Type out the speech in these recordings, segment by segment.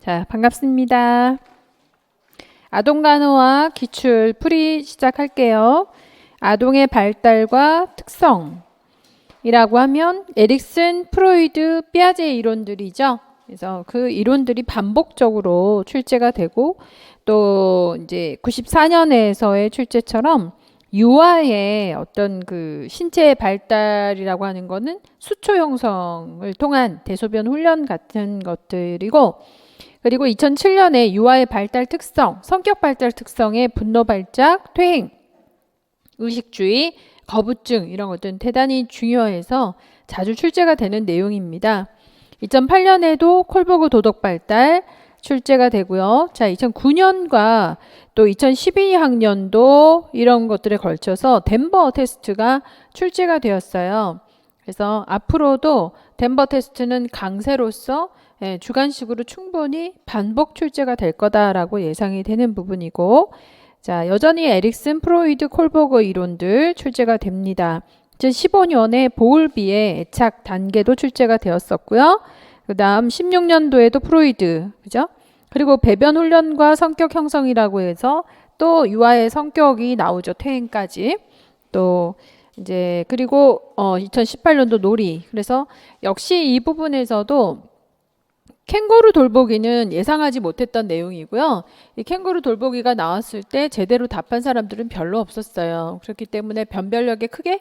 자, 반갑습니다. 아동 간호와 기출 풀이 시작할게요. 아동의 발달과 특성이라고 하면 에릭슨, 프로이드, 피아제 이론들이죠. 그래서 그 이론들이 반복적으로 출제가 되고 또 이제 94년에서의 출제처럼 유아의 어떤 그 신체의 발달이라고 하는 거는 수초 형성을 통한 대소변 훈련 같은 것들이고, 그리고 2007년에 유아의 발달 특성, 성격 발달 특성의 분노 발작, 퇴행, 의식주의, 거부증 이런 것들은 대단히 중요해서 자주 출제가 되는 내용입니다. 2008년에도 콜버그 도덕 발달 출제가 되고요. 자, 2009년과 또 2012학년도 이런 것들에 걸쳐서 덴버 테스트가 출제가 되었어요. 그래서 앞으로도 덴버 테스트는 강세로서 주관식으로 충분히 반복 출제가 될 거다라고 예상이 되는 부분이고, 자, 여전히 에릭슨, 프로이드, 콜버그 이론들 출제가 됩니다. 2015년에 보울비의 애착 단계도 출제가 되었었고요. 그 다음 16년도에도 프로이드, 그죠? 그리고 배변 훈련과 성격 형성이라고 해서 또 유아의 성격이 나오죠. 퇴행까지. 또 이제 그리고 2018년도 놀이. 그래서 역시 이 부분에서도 캥거루 돌보기는 예상하지 못했던 내용이고요. 이 캥거루 돌보기가 나왔을 때 제대로 답한 사람들은 별로 없었어요. 그렇기 때문에 변별력에 크게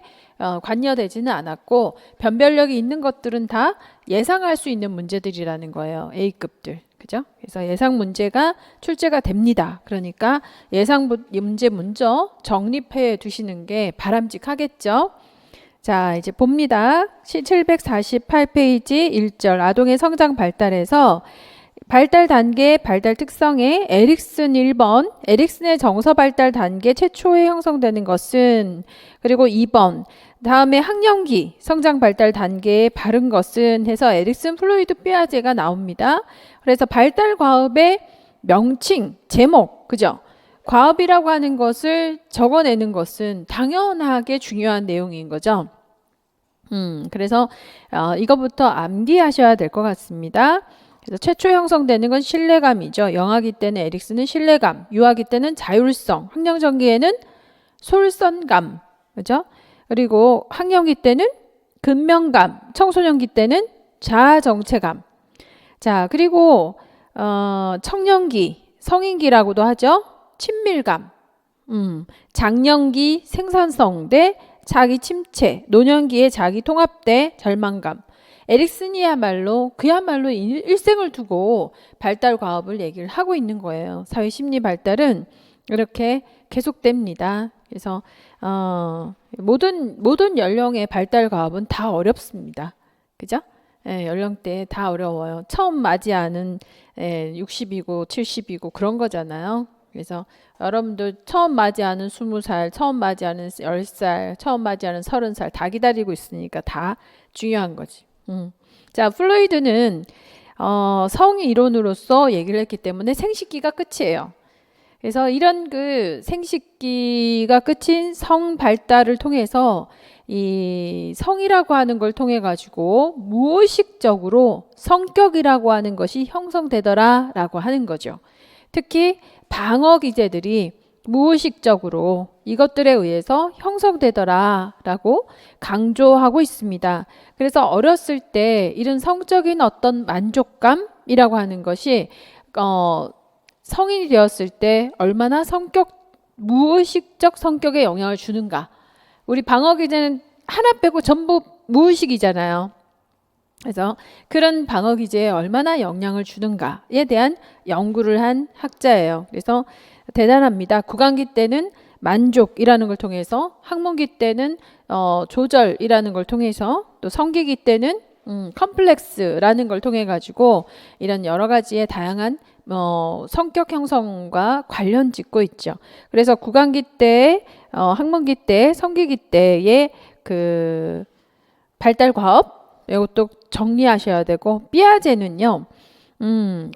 관여되지는 않았고, 변별력이 있는 것들은 다 예상할 수 있는 문제들이라는 거예요. A급들. 그죠? 그래서 예상 문제가 출제가 됩니다. 그러니까 예상 문제 먼저 정립해 두시는 게 바람직하겠죠. 자, 이제 봅니다. 748페이지 1절 아동의 성장 발달에서 발달 단계, 발달 특성에 에릭슨 1번, 에릭슨의 정서 발달 단계 최초에 형성되는 것은, 그리고 2번, 다음에 학령기 성장 발달 단계에 바른 것은 해서 에릭슨, 플로이드, 피아제가 나옵니다. 그래서 발달 과업의 명칭, 제목, 그죠? 과업이라고 하는 것을 적어내는 것은 당연하게 중요한 내용인 거죠. 그래서 이거부터 암기하셔야 될 것 같습니다. 그래서 최초 형성되는 건 신뢰감이죠. 영아기 때는 에릭슨은 신뢰감, 유아기 때는 자율성, 학령전기에는 솔선감, 그죠? 그리고 학령기 때는 근면감, 청소년기 때는 자아정체감. 자, 그리고 청년기, 성인기라고도 하죠. 친밀감, 장년기 생산성 대 자기 침체, 노년기의 자기 통합 대 절망감. 에릭슨이야말로 그야말로 일생을 두고 발달 과업을 얘기를 하고 있는 거예요. 사회 심리 발달은 이렇게 계속됩니다. 그래서 모든 연령의 발달 과업은 다 어렵습니다. 그죠? 연령대에 다 어려워요. 처음 맞이하는 60이고 70이고 그런 거잖아요. 그래서 여러분들 처음 맞이하는 20살, 처음 맞이하는 10살, 처음 맞이하는 30살 다 기다리고 있으니까 다 중요한 거지. 자, 플로이드는 성의 이론으로서 얘기를 했기 때문에 생식기가 끝이에요. 그래서 이런 그 생식기가 끝인 성 발달을 통해서 이 성이라고 하는 걸 통해 가지고 무의식적으로 성격이라고 하는 것이 형성되더라라고 하는 거죠. 특히 방어 기제들이 무의식적으로 이것들에 의해서 형성되더라라고 강조하고 있습니다. 그래서 어렸을 때 이런 성적인 어떤 만족감이라고 하는 것이 성인이 되었을 때 얼마나 무의식적 성격에 영향을 주는가. 우리 방어 기제는 하나 빼고 전부 무의식이잖아요. 그래서 그런 방어 기제에 얼마나 영향을 주는가에 대한 연구를 한 학자예요. 그래서 대단합니다. 구강기 때는 만족이라는 걸 통해서, 학문기 때는 조절이라는 걸 통해서, 또 성기기 때는 컴플렉스라는 걸 통해 가지고 이런 여러 가지의 다양한 성격 형성과 관련 짓고 있죠. 그래서 구강기 때, 학문기 때, 성기기 때의 그 발달 과업 이것도 정리하셔야 되고, 피아제는요.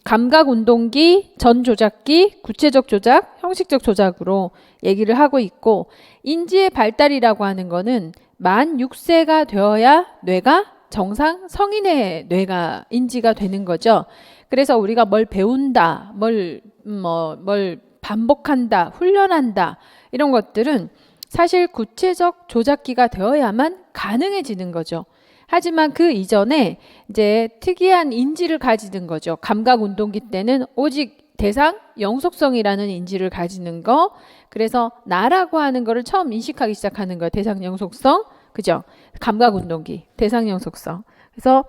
감각 운동기, 전 조작기, 구체적 조작, 형식적 조작으로 얘기를 하고 있고, 인지의 발달이라고 하는 거는 만 6세가 되어야 뇌가 정상 성인의 뇌가 인지가 되는 거죠. 그래서 우리가 뭘 배운다, 뭘 반복한다, 훈련한다 이런 것들은 사실 구체적 조작기가 되어야만 가능해지는 거죠. 하지만 그 이전에 이제 특이한 인지를 가지는 거죠. 감각 운동기 때는 오직 대상 영속성이라는 인지를 가지는 거. 그래서 나라고 하는 거를 처음 인식하기 시작하는 거예요. 대상 영속성. 그죠? 감각 운동기, 대상 영속성. 그래서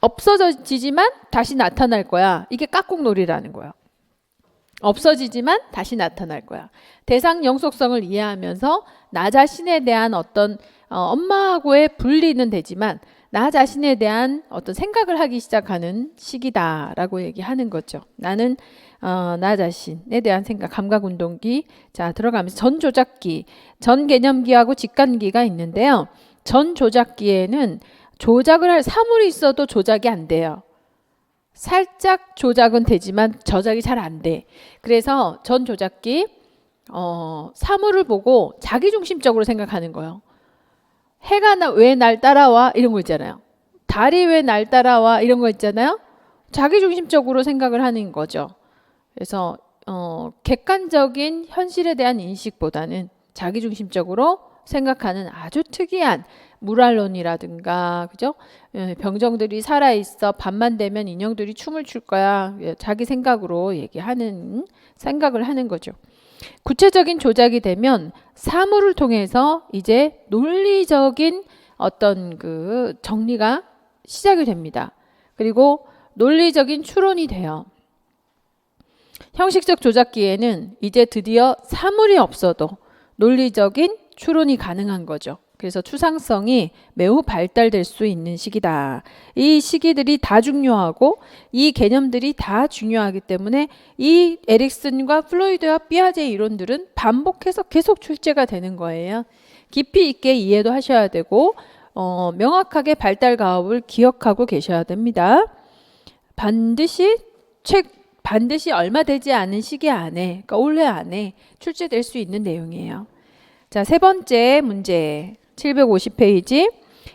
없어지지만 다시 나타날 거야. 이게 깍꿍놀이라는 거예요. 없어지지만 다시 나타날 거야. 대상 영속성을 이해하면서 나 자신에 대한 어떤 엄마하고의 분리는 되지만 나 자신에 대한 어떤 생각을 하기 시작하는 시기다라고 얘기하는 거죠. 나는 나 자신에 대한 생각, 감각운동기. 자, 들어가면서 전조작기, 전개념기하고 직관기가 있는데요. 전조작기에는 조작을 할 사물이 있어도 조작이 안 돼요. 살짝 조작은 되지만 저작이 잘 안 돼. 그래서 전조작기 사물을 보고 자기중심적으로 생각하는 거예요. 해가 왜 날 따라와? 이런 거 있잖아요. 달이 왜 날 따라와? 이런 거 있잖아요. 자기중심적으로 생각을 하는 거죠. 그래서 객관적인 현실에 대한 인식보다는 자기중심적으로 생각하는 아주 특이한 무랄론이라든가, 그죠? 병정들이 살아있어. 밤만 되면 인형들이 춤을 출 거야. 자기 생각으로 생각을 하는 거죠. 구체적인 조작이 되면 사물을 통해서 이제 논리적인 어떤 그 정리가 시작이 됩니다. 그리고 논리적인 추론이 돼요. 형식적 조작기에는 이제 드디어 사물이 없어도 논리적인 추론이 가능한 거죠. 그래서 추상성이 매우 발달될 수 있는 시기다. 이 시기들이 다 중요하고 이 개념들이 다 중요하기 때문에 이 에릭슨과 플로이드와 피아제 이론들은 반복해서 계속 출제가 되는 거예요. 깊이 있게 이해도 하셔야 되고 명확하게 발달 가업을 기억하고 계셔야 됩니다. 반드시 얼마 되지 않은 시기 안에, 그러니까 올해 안에 출제될 수 있는 내용이에요. 자, 세 번째 문제 750페이지.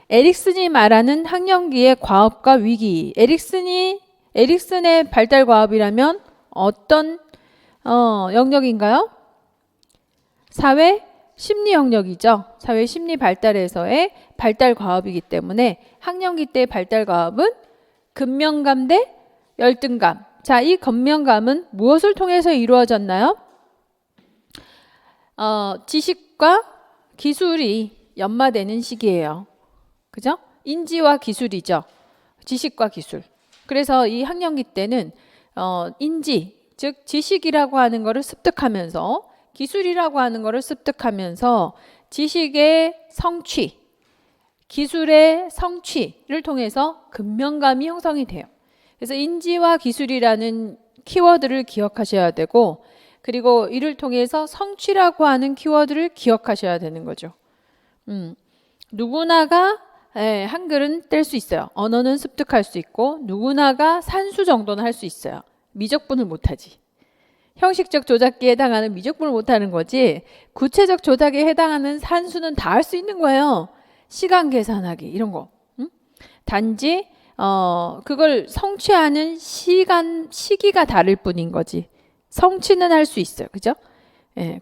에릭슨이 말하는 학령기의 과업과 위기. 에릭슨의 발달 과업이라면 어떤 영역인가요? 사회 심리 영역이죠. 사회 심리 발달에서의 발달 과업이기 때문에 학령기 때의 발달 과업은 근면감 대 열등감. 자, 이 근면감은 무엇을 통해서 이루어졌나요? 지식과 기술이 연마되는 시기예요. 그죠? 인지와 기술이죠. 지식과 기술. 그래서 이 학령기 때는 인지, 즉 지식이라고 하는 것을 습득하면서 기술이라고 하는 것을 습득하면서 지식의 성취, 기술의 성취를 통해서 근면감이 형성이 돼요. 그래서 인지와 기술이라는 키워드를 기억하셔야 되고, 그리고 이를 통해서 성취라고 하는 키워드를 기억하셔야 되는 거죠. 누구나가 한글은 뗄 수 있어요. 언어는 습득할 수 있고 누구나가 산수 정도는 할 수 있어요. 미적분을 못하지. 형식적 조작기에 해당하는 미적분을 못하는 거지 구체적 조작에 해당하는 산수는 다 할 수 있는 거예요. 시간 계산하기 이런 거. 단지 그걸 성취하는 시기가 다를 뿐인 거지. 성취는 할 수 있어요. 그죠?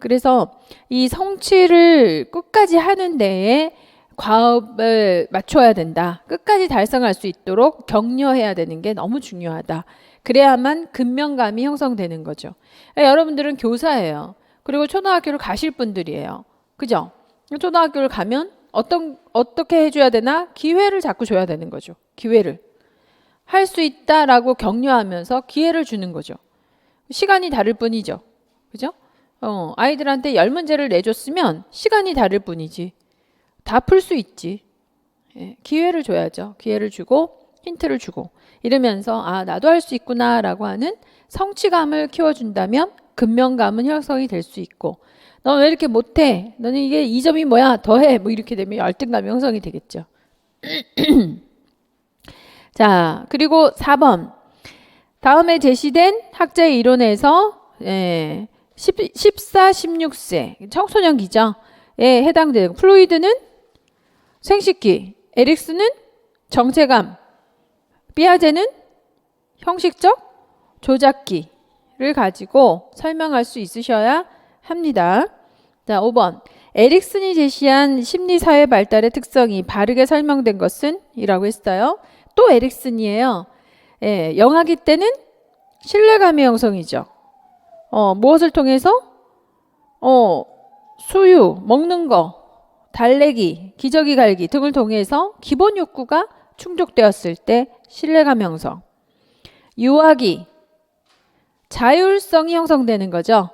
그래서 이 성취를 끝까지 하는 데에 과업을 맞춰야 된다. 끝까지 달성할 수 있도록 격려해야 되는 게 너무 중요하다. 그래야만 근면감이 형성되는 거죠. 여러분들은 교사예요. 그리고 초등학교를 가실 분들이에요. 그죠? 초등학교를 가면 어떻게 해줘야 되나? 기회를 자꾸 줘야 되는 거죠. 기회를. 할 수 있다라고 격려하면서 기회를 주는 거죠. 시간이 다를 뿐이죠. 그죠? 아이들한테 10문제를 내줬으면 시간이 다를 뿐이지. 다 풀 수 있지. 기회를 줘야죠. 기회를 주고 힌트를 주고 이러면서 나도 할 수 있구나 라고 하는 성취감을 키워준다면 근면감은 형성이 될 수 있고 넌 왜 이렇게 못해? 너는 이게 2점이 뭐야? 더해. 뭐 이렇게 되면 열등감이 형성이 되겠죠. 자, 그리고 4번. 다음에 제시된 학자의 이론에서 14, 16세 청소년기죠. 해당되고 플로이드는 생식기, 에릭슨은 정체감, 피아제는 형식적 조작기를 가지고 설명할 수 있으셔야 합니다. 자, 5번. 에릭슨이 제시한 심리사회 발달의 특성이 바르게 설명된 것은? 이라고 했어요. 또 에릭슨이에요. 예, 영아기 때는 신뢰감의 형성이죠. 무엇을 통해서? 수유, 먹는 거, 달래기, 기저귀 갈기 등을 통해서 기본 욕구가 충족되었을 때 신뢰감 형성. 유아기, 자율성이 형성되는 거죠.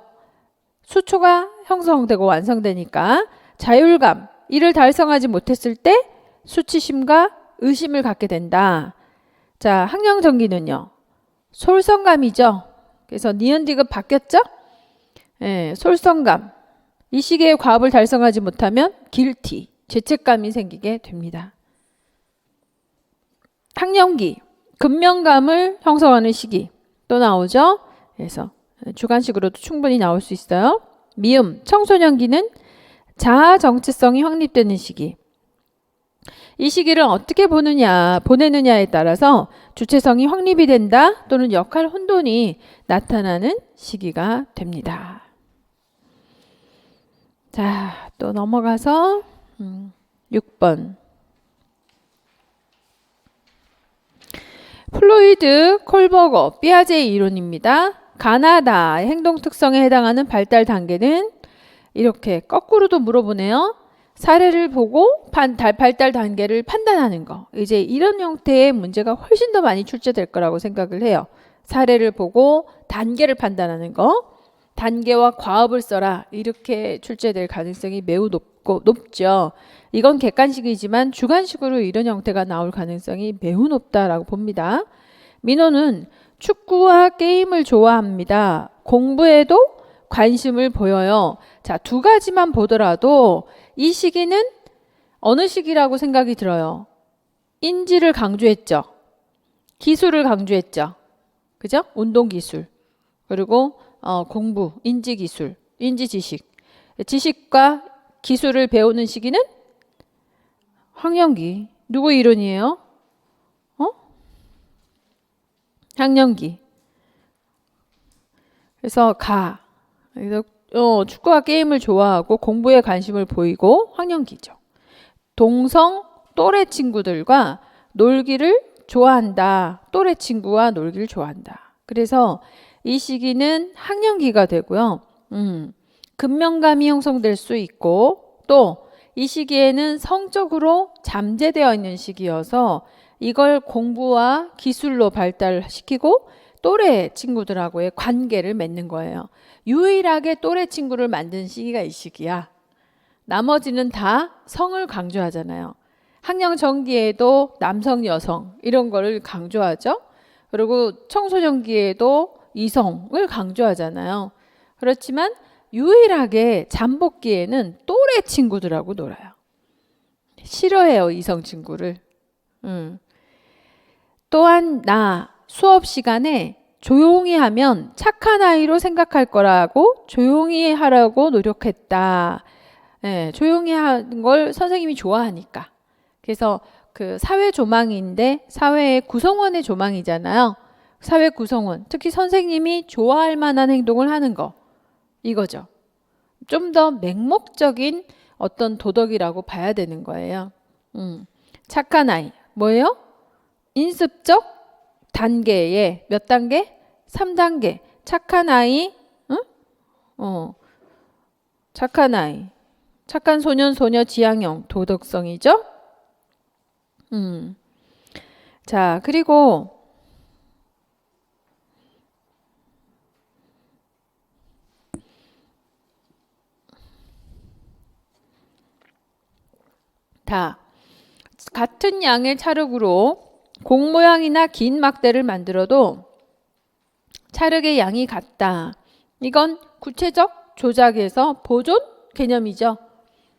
수초가 형성되고 완성되니까 자율감, 이를 달성하지 못했을 때 수치심과 의심을 갖게 된다. 자, 학령정기는요. 솔선감이죠. 그래서 니은 디귿 바뀌었죠? 예, 솔선감. 이 시기에 과업을 달성하지 못하면 guilty, 죄책감이 생기게 됩니다. 학령기, 근면감을 형성하는 시기 또 나오죠. 그래서 주관식으로도 충분히 나올 수 있어요. 미음, 청소년기는 자아 정체성이 확립되는 시기. 이 시기를 어떻게 보내느냐에 따라서 주체성이 확립이 된다 또는 역할 혼돈이 나타나는 시기가 됩니다. 자, 또 넘어가서 6번. 플로이드, 콜버거, 피아제의 이론입니다. 가나다의 행동 특성에 해당하는 발달 단계는 이렇게 거꾸로도 물어보네요. 사례를 보고 발달 단계를 판단하는 거. 이제 이런 형태의 문제가 훨씬 더 많이 출제될 거라고 생각을 해요. 사례를 보고 단계를 판단하는 거. 단계와 과업을 써라. 이렇게 출제될 가능성이 매우 높죠. 이건 객관식이지만 주관식으로 이런 형태가 나올 가능성이 매우 높다라고 봅니다. 민호는 축구와 게임을 좋아합니다. 공부에도 관심을 보여요. 자, 두 가지만 보더라도 이 시기는 어느 시기라고 생각이 들어요? 인지를 강조했죠. 기술을 강조했죠. 그죠? 운동기술. 그리고 공부, 인지기술, 인지지식. 지식과 기술을 배우는 시기는 학령기. 누구 이론이에요? 학령기. 그래서 그래서 축구와 게임을 좋아하고 공부에 관심을 보이고 학령기죠. 동성 또래 친구들과 놀기를 좋아한다. 또래 친구와 놀기를 좋아한다. 그래서 이 시기는 학령기가 되고요. 근면감이 형성될 수 있고 또 이 시기에는 성적으로 잠재되어 있는 시기여서 이걸 공부와 기술로 발달시키고 또래 친구들하고의 관계를 맺는 거예요. 유일하게 또래 친구를 만든 시기가 이 시기야. 나머지는 다 성을 강조하잖아요. 학령 전기에도 남성, 여성 이런 거를 강조하죠. 그리고 청소년기에도 이성을 강조하잖아요. 그렇지만 유일하게 잠복기에는 또래 친구들하고 놀아요. 싫어해요, 이성 친구를. 또한 수업 시간에 조용히 하면 착한 아이로 생각할 거라고 조용히 하라고 노력했다. 네, 조용히 하는 걸 선생님이 좋아하니까. 그래서 그 사회 조망인데 사회의 구성원의 조망이잖아요. 사회 구성원, 특히 선생님이 좋아할 만한 행동을 하는 거. 이거죠. 좀 더 맹목적인 어떤 도덕이라고 봐야 되는 거예요. 착한 아이. 뭐예요? 인습적 단계에 몇 단계? 3단계. 착한 아이. 착한 아이. 착한 소년, 소녀, 지향형. 도덕성이죠. 자, 그리고 같은 양의 찰흙으로 공 모양이나 긴 막대를 만들어도 찰흙의 양이 같다. 이건 구체적 조작에서 보존 개념이죠.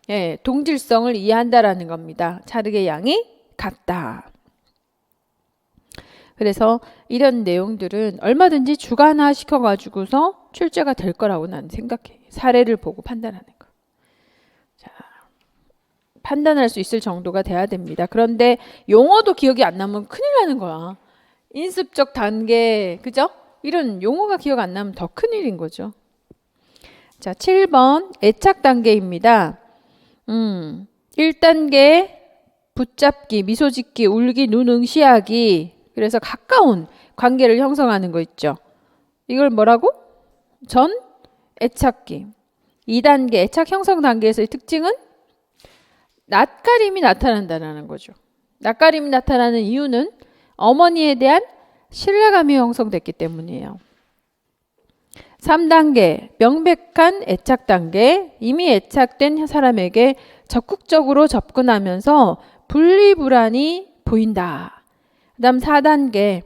예, 동질성을 이해한다라는 겁니다. 찰흙의 양이 같다. 그래서 이런 내용들은 얼마든지 주관화 시켜가지고서 출제가 될 거라고 나는 생각해. 사례를 보고 판단하는 거. 자, 판단할 수 있을 정도가 돼야 됩니다. 그런데 용어도 기억이 안 나면 큰일 나는 거야. 인습적 단계, 그죠? 이런 용어가 기억 안 나면 더 큰일인 거죠. 자, 7번 애착 단계입니다. 1단계 붙잡기, 미소 짓기, 울기, 눈 응시하기. 그래서 가까운 관계를 형성하는 거 있죠. 이걸 뭐라고? 전 애착기. 2단계 애착 형성 단계에서의 특징은 낯가림이 나타난다는 거죠. 낯가림이 나타나는 이유는 어머니에 대한 신뢰감이 형성됐기 때문이에요. 3단계 명백한 애착 단계. 이미 애착된 사람에게 적극적으로 접근하면서 분리불안이 보인다. 그 다음 4단계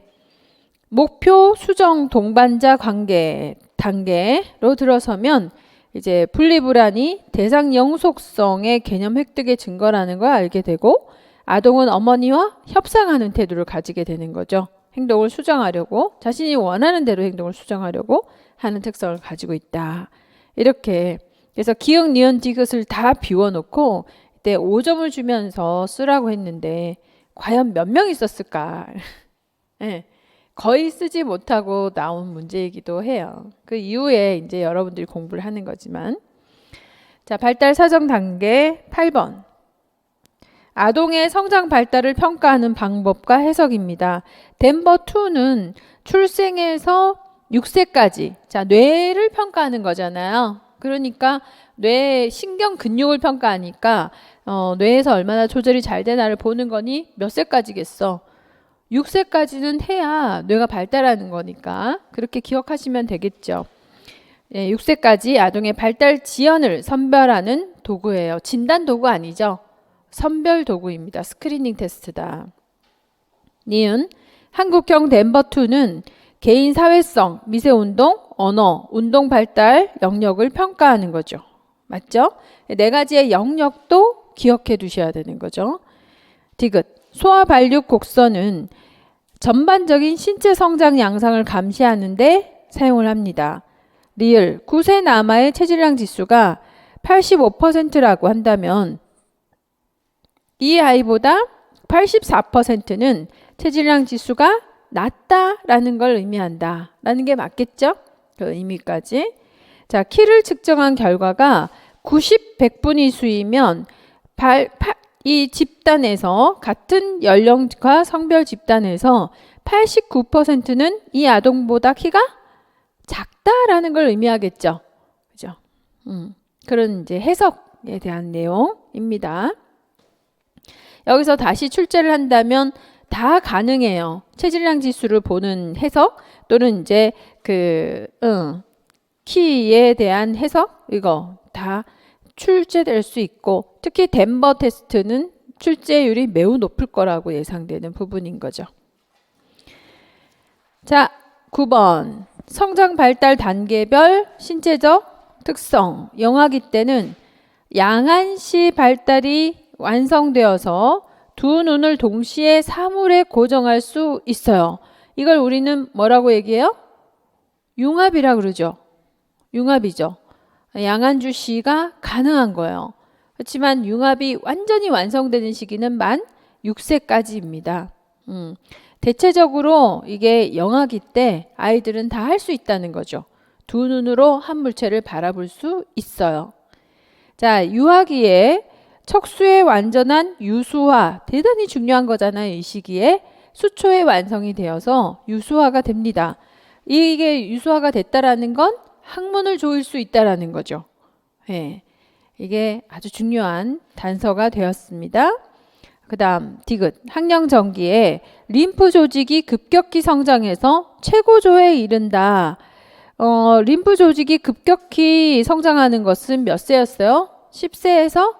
목표 수정 동반자 관계 단계로 들어서면 이제 분리불안이 대상 영속성의 개념 획득의 증거라는 걸 알게 되고 아동은 어머니와 협상하는 태도를 가지게 되는 거죠. 행동을 수정하려고 자신이 원하는 대로 행동을 수정하려고 하는 특성을 가지고 있다. 이렇게 그래서 기억, 니은, 디귿을 다 비워놓고 이때 5점을 주면서 쓰라고 했는데 과연 몇 명 있었을까? 네, 거의 쓰지 못하고 나온 문제이기도 해요. 그 이후에 이제 여러분들이 공부를 하는 거지만 자, 발달 사정 단계 8번 아동의 성장 발달을 평가하는 방법과 해석입니다. 덴버2는 출생에서 6세까지 자, 뇌를 평가하는 거잖아요. 그러니까 뇌 신경 근육을 평가하니까 뇌에서 얼마나 조절이 잘 되나를 보는 거니 몇 세까지겠어? 6세까지는 해야 뇌가 발달하는 거니까 그렇게 기억하시면 되겠죠. 6세까지 아동의 발달 지연을 선별하는 도구예요. 진단 도구 아니죠. 선별 도구입니다. 스크리닝 테스트다. 니은 한국형 덴버2는 개인 사회성, 미세운동, 언어, 운동 발달 영역을 평가하는 거죠. 맞죠? 네 가지의 영역도 기억해 두셔야 되는 거죠. 디귿 소아 발육 곡선은 전반적인 신체 성장 양상을 감시하는 데 사용을 합니다. 리을 9세 남아의 체질량 지수가 85%라고 한다면 이 아이보다 84%는 체질량 지수가 낮다라는 걸 의미한다. 라는 게 맞겠죠? 그 의미까지. 자, 키를 측정한 결과가 90, 100분위 수이면 이 집단에서 같은 연령과 성별 집단에서 89%는 이 아동보다 키가 작다라는 걸 의미하겠죠. 그죠? 그런 이제 해석에 대한 내용입니다. 여기서 다시 출제를 한다면 다 가능해요. 체질량 지수를 보는 해석 또는 이제 키에 대한 해석 이거 다 출제될 수 있고 특히 덴버 테스트는 출제율이 매우 높을 거라고 예상되는 부분인 거죠. 자, 9번 성장 발달 단계별 신체적 특성 영아기 때는 양한시 발달이 완성되어서 두 눈을 동시에 사물에 고정할 수 있어요. 이걸 우리는 뭐라고 얘기해요? 융합이라 그러죠. 융합이죠. 양한주 씨가 가능한 거예요. 그렇지만 융합이 완전히 완성되는 시기는 만 6세까지입니다. 대체적으로 이게 영아기 때 아이들은 다 할 수 있다는 거죠. 두 눈으로 한 물체를 바라볼 수 있어요. 자, 유아기에 척수의 완전한 유수화 대단히 중요한 거잖아요. 이 시기에 수초의 완성이 되어서 유수화가 됩니다. 이게 유수화가 됐다라는 건 학문을 조일 수 있다라는 거죠. 네, 이게 아주 중요한 단서가 되었습니다. 그 다음 디귿 학령 전기에 림프 조직이 급격히 성장해서 최고조에 이른다. 림프 조직이 급격히 성장하는 것은 몇 세였어요? 10세에서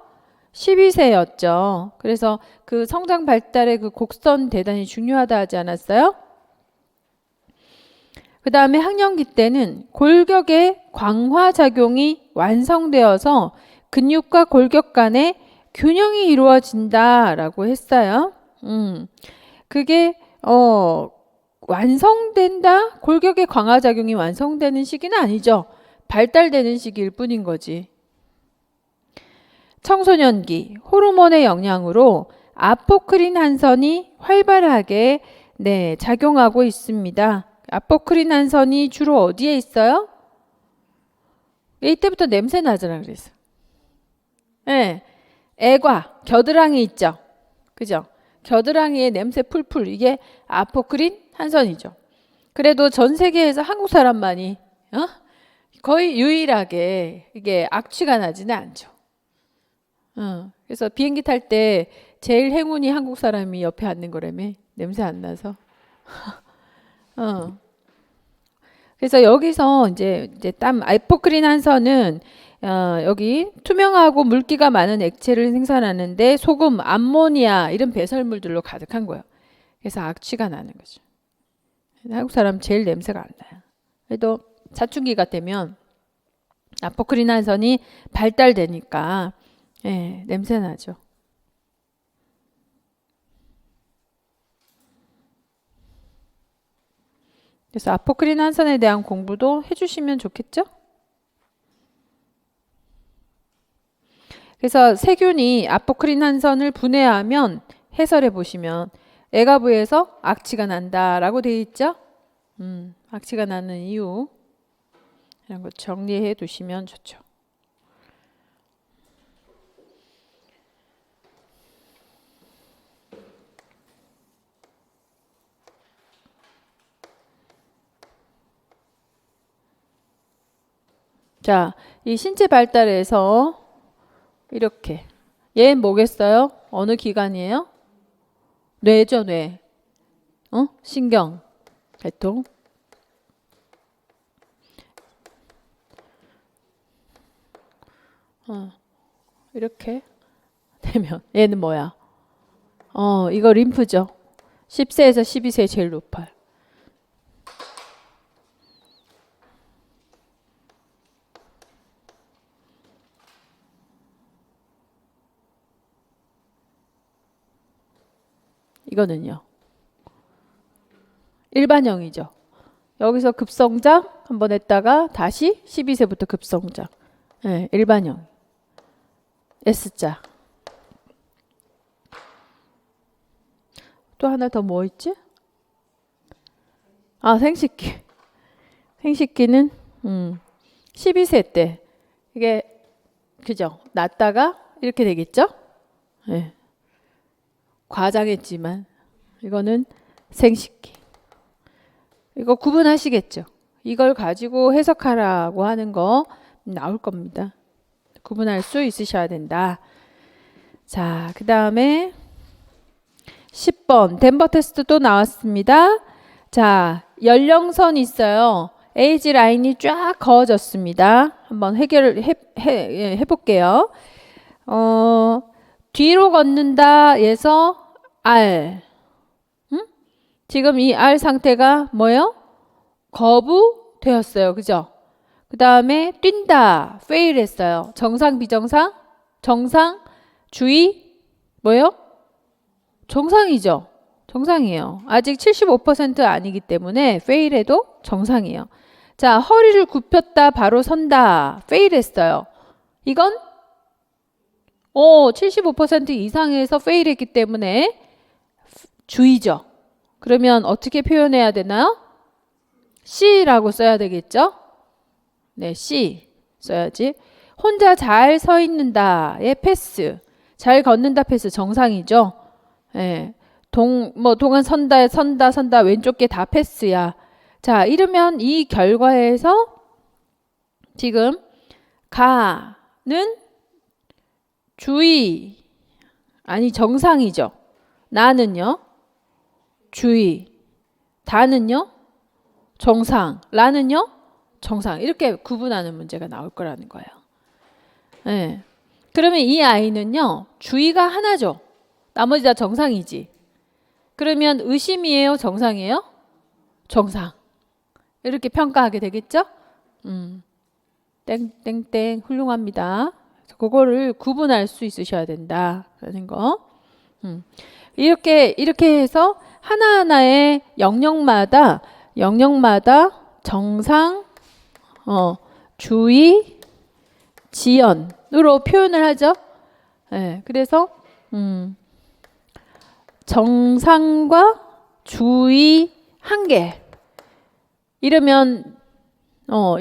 12세였죠. 그래서 그 성장 발달의 그 곡선 대단히 중요하다 하지 않았어요? 그 다음에 학령기 때는 골격의 광화작용이 완성되어서 근육과 골격 간의 균형이 이루어진다라고 했어요. 그게 완성된다? 골격의 광화작용이 완성되는 시기는 아니죠. 발달되는 시기일 뿐인 거지. 청소년기 호르몬의 영향으로 아포크린 한선이 활발하게 네, 작용하고 있습니다. 아포크린 한선이 주로 어디에 있어요? 이때부터 냄새 나잖아 그래서. 네, 애과, 겨드랑이 있죠. 그죠? 겨드랑이에 냄새 풀풀 이게 아포크린 한선이죠. 그래도 전 세계에서 한국 사람만이 거의 유일하게 이게 악취가 나지는 않죠. 그래서 비행기 탈 때 제일 행운이 한국 사람이 옆에 앉는 거라며 냄새 안 나서. 그래서 여기서 이제 땀 아포크린 한선은 여기 투명하고 물기가 많은 액체를 생산하는데 소금, 암모니아 이런 배설물들로 가득한 거예요. 그래서 악취가 나는 거죠. 한국 사람 제일 냄새가 안 나요. 그래도 사춘기가 되면 아포크린 한선이 발달되니까 냄새 나죠. 그래서 아포크린 한선에 대한 공부도 해주시면 좋겠죠? 그래서 세균이 아포크린 한선을 분해하면 해설해 보시면 애가부에서 악취가 난다라고 되어 있죠? 악취가 나는 이유 이런 거 정리해 두시면 좋죠. 자, 이 신체 발달에서 이렇게 얘 뭐겠어요? 어느 기관이에요? 뇌죠, 뇌. 신경, 계통. 이렇게 되면 얘는 뭐야? 이거 림프죠. 10세에서 12세 제일 높아요. 이거는요. 일반형이죠. 여기서 급성장 한번 했다가 다시 12세부터 급성장. 네, 일반형. S자. 또 하나 더 뭐 있지? 생식기. 생식기는 12세 때 이게 그죠? 낳다가 이렇게 되겠죠? 네. 과장했지만 이거는 생식기. 이거 구분하시겠죠? 이걸 가지고 해석하라고 하는 거 나올 겁니다. 구분할 수 있으셔야 된다. 자, 그 다음에 10번 덴버 테스트 또 나왔습니다. 자, 연령선 있어요. 에이지 라인이 쫙 그어졌습니다. 한번 해결을 해볼게요. 뒤로 걷는다에서 R. 지금 이 R 상태가 뭐예요? 거부되었어요. 그죠? 그 다음에 뛴다. fail 했어요. 정상, 비정상? 정상, 주의, 뭐예요? 정상이죠. 정상이에요. 아직 75% 아니기 때문에 fail 해도 정상이에요. 자, 허리를 굽혔다. 바로 선다. fail 했어요. 이건 75% 이상에서 fail 했기 때문에 주의죠. 그러면 어떻게 표현해야 되나요? C라고 써야 되겠죠? 네, C 써야지. 혼자 잘 서 있는다의 패스. 잘 걷는다 패스 정상이죠? 네. 동안 선다, 왼쪽 게 다 패스야. 자, 이러면 이 결과에서 지금 가는 주의, 아니 정상이죠. 나는요? 주의. 다는요? 정상. 라는요? 정상. 이렇게 구분하는 문제가 나올 거라는 거예요. 네. 그러면 이 아이는요. 주의가 하나죠. 나머지 다 정상이지. 그러면 의심이에요? 정상이에요? 정상. 이렇게 평가하게 되겠죠? 땡땡땡 훌륭합니다. 그거를 구분할 수 있으셔야 된다라는 거. 이렇게 해서 하나하나의 영역마다 정상, 주의, 지연으로 표현을 하죠. 네, 그래서 정상과 주의 1개. 이러면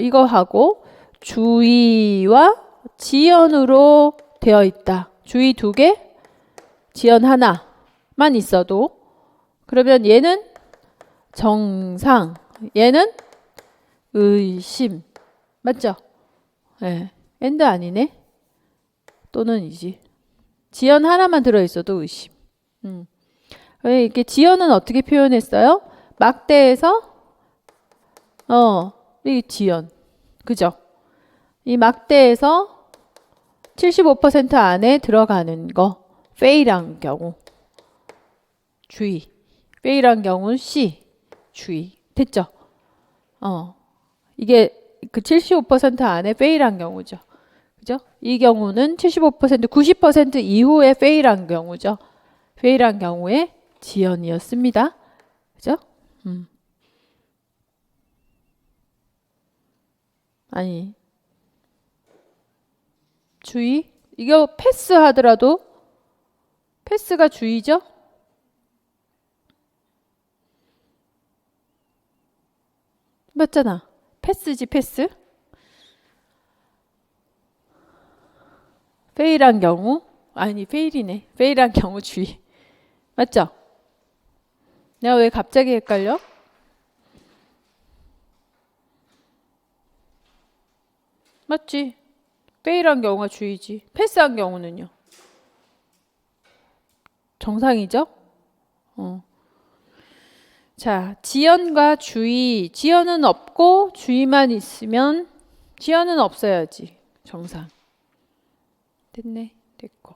이거 하고 주의와 지연으로 되어 있다. 주의 2개, 지연 하나만 있어도 그러면 얘는 정상, 얘는 의심. 맞죠? 네. and 아니네. 또는 이지. 지연 하나만 들어있어도 의심. 왜 이렇게 지연은 어떻게 표현했어요? 막대에서 이 지연. 그죠? 이 막대에서 75% 안에 들어가는 거. fail한 경우. 주의. fail한 경우 C. 주의. 됐죠? 이게 그 75% 안에 fail한 경우죠. 그죠? 이 경우는 75%, 90% 이후에 fail한 경우죠. fail한 경우에 지연이었습니다. 그죠? 아니. 주의. 이거 패스 하더라도 패스가 주의죠? 맞잖아. 패스지 패스. 페일한 경우 아니 페일이네. 페일한 경우 주의. 맞죠? 내가 왜 갑자기 헷갈려? 맞지? 페일한 경우가 주의지. 패스한 경우는요? 정상이죠? 자, 지연과 주의. 지연은 없고 주의만 있으면 지연은 없어야지. 정상. 됐네. 됐고.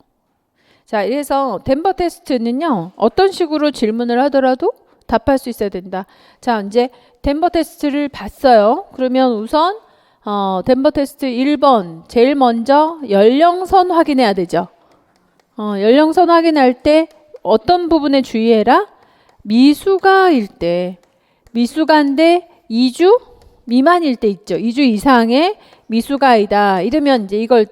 자, 이래서 덴버 테스트는요. 어떤 식으로 질문을 하더라도 답할 수 있어야 된다. 자, 이제 덴버 테스트를 봤어요. 그러면 우선 덴버 테스트 1번 제일 먼저 연령선 확인해야 되죠. 연령선 확인할 때 어떤 부분에 주의해라? 미수가일 때, 미수가인데 2주 미만일 때 있죠. 2주 이상의 미수가이다. 이러면 이제 이걸